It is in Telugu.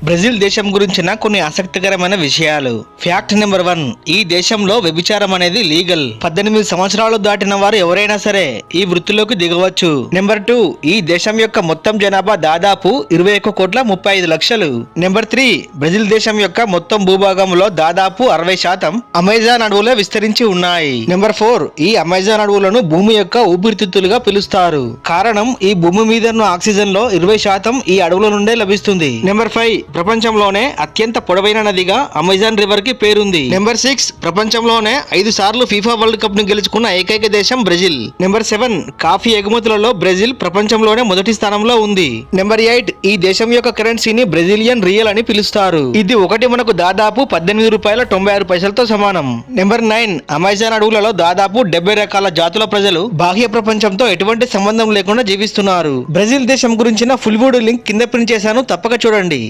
బ్రెజిల్ దేశం గురించిన కొన్ని ఆసక్తికరమైన విషయాలు. ఫ్యాక్ట్ నెంబర్ 1, ఈ దేశంలో వ్యభిచారం అనేది లీగల్. 18 సంవత్సరాలు దాటిన వారు ఎవరైనా సరే ఈ వృత్తిలోకి దిగవచ్చు. నెంబర్ 2, ఈ దేశం యొక్క మొత్తం జనాభా దాదాపు 21,35,00,000. నెంబర్ 3, బ్రెజిల్ దేశం యొక్క మొత్తం భూభాగంలో దాదాపు 60% అమెజాన్ అడవులే విస్తరించి ఉన్నాయి. నెంబర్ 4, ఈ అమెజాన్ అడవులను భూమి యొక్క ఊపిరితిత్తులుగా పిలుస్తారు. కారణం, ఈ భూమి మీద ఉన్న ఆక్సిజన్ లో 20% ఈ అడవుల నుండే లభిస్తుంది. నెంబర్ 5, ప్రపంచంలోనే అత్యంత పొడవైన నదిగా అమెజాన్ రివర్ కి పేరుంది. నెంబర్ 6, ప్రపంచంలోనే 5 సార్లు ఫీఫా వరల్డ్ కప్ ను గెలుచుకున్న ఏకైక దేశం బ్రెజిల్. నెంబర్ 7, కాఫీ ఎగుమతులలో బ్రెజిల్ ప్రపంచంలోనే మొదటి స్థానంలో ఉంది. నెంబర్ 8, ఈ దేశం యొక్క కరెన్సీని బ్రెజిలియన్ రియల్ అని పిలుస్తారు. ఇది ఒకటి మనకు దాదాపు $18.96తో సమానం. నెంబర్ 9, అమెజాన్ అడవులలో దాదాపు 70 రకాల జాతుల ప్రజలు బాహ్య ప్రపంచంతో ఎటువంటి సంబంధం లేకుండా జీవిస్తున్నారు. బ్రెజిల్ దేశం గురించిన ఫుల్ వీడియో లింక్ కింద ప్రింట్ చేశాను, తప్పక చూడండి.